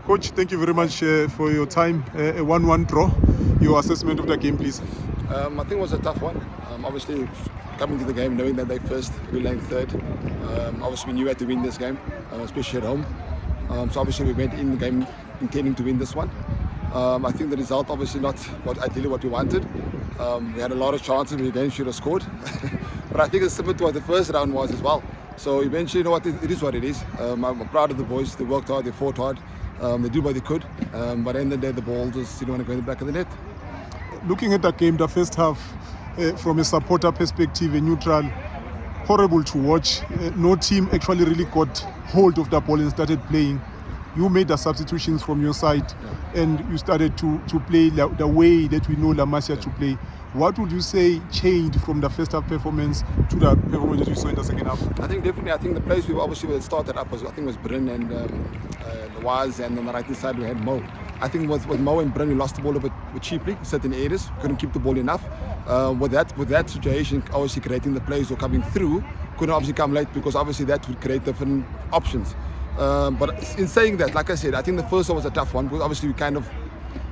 Coach, thank you very much for your time. A 1-1 draw. Your assessment of the game, please. I think it was a tough one. Obviously, coming to the game knowing that they first, we ranked third. Obviously, we knew we had to win this game, especially at home. So obviously, we went in the game intending to win this one. I think the result obviously not ideally what we wanted. We had a lot of chances. We again should have scored, but I think it's similar to what the first round was as well. So eventually, you know what, it is what it is. I'm proud of the boys. They worked hard. They fought hard. They do what they could. But at the end of the day, the ball just didn't want to go in the back of the net. Looking at the game, the first half, from a supporter perspective, a neutral, horrible to watch. No team actually really got hold of the ball and started playing. You made the substitutions from your side, and you started to play the way that we know Masia to play. What would you say changed from the first half performance to the performance that you saw in the second half? I think definitely. I think the place we obviously started up was, I think, was Bryn and Waz, and on the right hand side we had Mo. I think with Mo and Bryn, we lost the ball a bit cheaply in certain areas. Couldn't keep the ball enough. With that situation, obviously creating the plays or coming through, couldn't obviously come late because obviously that would create different options. But in saying that, like I said, I think the first one was a tough one because obviously we kind of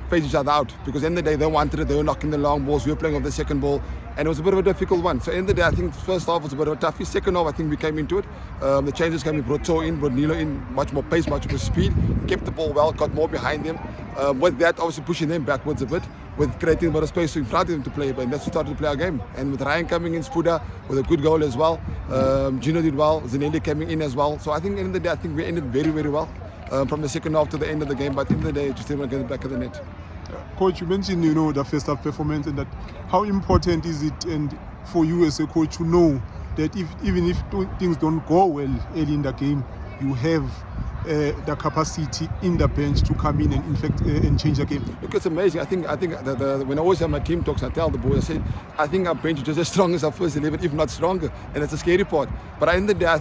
phased each other out because at the end of the day they wanted it, they were knocking the long balls, we were playing off the second ball, and it was a bit of a difficult one. So at the end of the day, I think the first half was a bit of a toughie. Second half, I think we came into it. The changes came, we brought Tor in, brought Nilo in, much more pace, much more speed, kept the ball well, got more behind them. With that, obviously pushing them backwards a bit, with creating a bit of space in front of them to play, and that's what started to play our game. And with Ryan coming in, Spuda with a good goal as well. Gino did well, Zinelli coming in as well. So I think at the end of the day, I think we ended very, very well from the second half to the end of the game. But at the end of the day, just didn't get the back of the net. Coach, you mentioned the first half performance, and that how important is it, and for you as a coach to know that even if things don't go well early in the game, you have the capacity in the bench to come in and in fact and change the game. Look, it's amazing. I think when I always have my team talks, I tell the boys, I say, I think our bench is just as strong as our first 11, if not stronger, and that's a scary part. But at the end of the day, I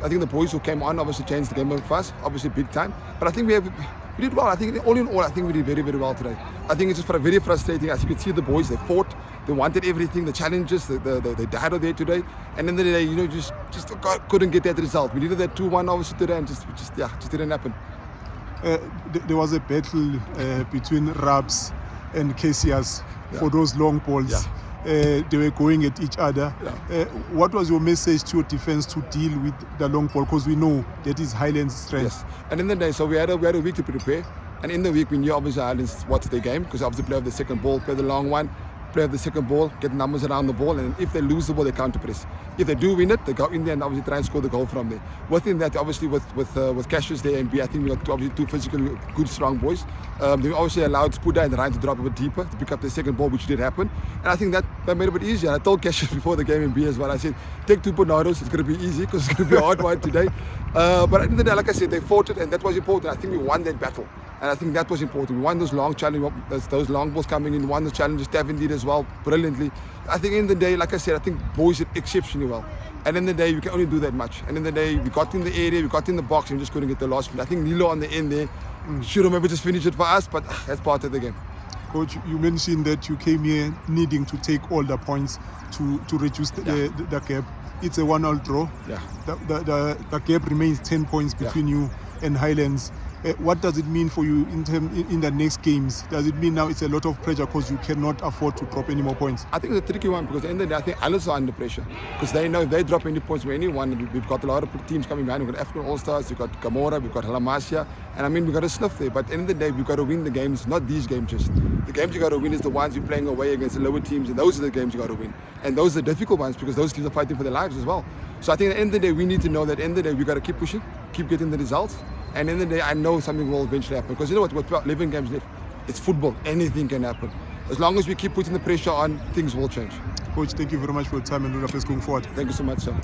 think the boys who came on obviously changed the game for us, obviously big time. But I think we did well. I think all in all, I think we did very, very well today. I think it's just very frustrating. As you can see, the boys, they fought, they wanted everything, the challenges, they died out there today. And in the day, just couldn't get that result. We needed that 2-1 obviously today, and just didn't happen. There was a battle between Rabs and Cassius for those long balls. Yeah. They were going at each other. Yeah. What was your message to your defense to deal with the long ball? Because we know that is Highlands' strength. Yes. And in the day, so we had a week to prepare. And in the week, we knew obviously Highlands what's their game, because obviously play off the second ball, play the long one, play off the second ball, get numbers around the ball, and if they lose the ball, they counter press. If they do win it, they go in there and obviously try and score the goal from there. Within that, obviously with Cassius there and B, I think we got obviously two physically good, strong boys. They obviously allowed Spuda and Ryan to drop a bit deeper to pick up the second ball, which did happen. And I think that made it a bit easier. I told Cassius before the game in B as well, I said, take 2 Bernardos, it's going to be easy because it's going to be a hard one today. But at the end of the day, like I said, they fought it, and that was important. I think we won that battle. And I think that was important. We won those long challenges, those long balls coming in, won the challenges. Tevin did as well, brilliantly. I think in the day, like I said, I think boys did exceptionally well. And in the day, you can only do that much. And in the day, we got in the area, we got in the box, and we just couldn't get the last. I think Nilo on the end there should have maybe just finished it for us, but that's part of the game. Coach, you mentioned that you came here needing to take all the points to reduce the gap. It's a 1-1 draw. Yeah. The gap remains 10 points between you and Highlands. What does it mean for you in the next games? Does it mean now it's a lot of pressure because you cannot afford to drop any more points? I think it's a tricky one because at the end of the day, I think Highlands are under pressure because they know if they drop any points with anyone, we've got a lot of teams coming behind. We've got African All-Stars, we've got Gamora, we've got Masia, and I mean, we've got a sniff there. But at the end of the day, we've got to win the games, not these games just. The games you got to win is the ones you're playing away against the lower teams, and those are the games you got to win. And those are the difficult ones because those teams are fighting for their lives as well. So I think at the end of the day, we need to know that at the end of the day, we've got to keep pushing, keep getting the results. And in the day, I know something will eventually happen. Because you know what? With 11 games left, it's football. Anything can happen. As long as we keep putting the pressure on, things will change. Coach, thank you very much for your time and all the best going forward. Thank you so much, sir.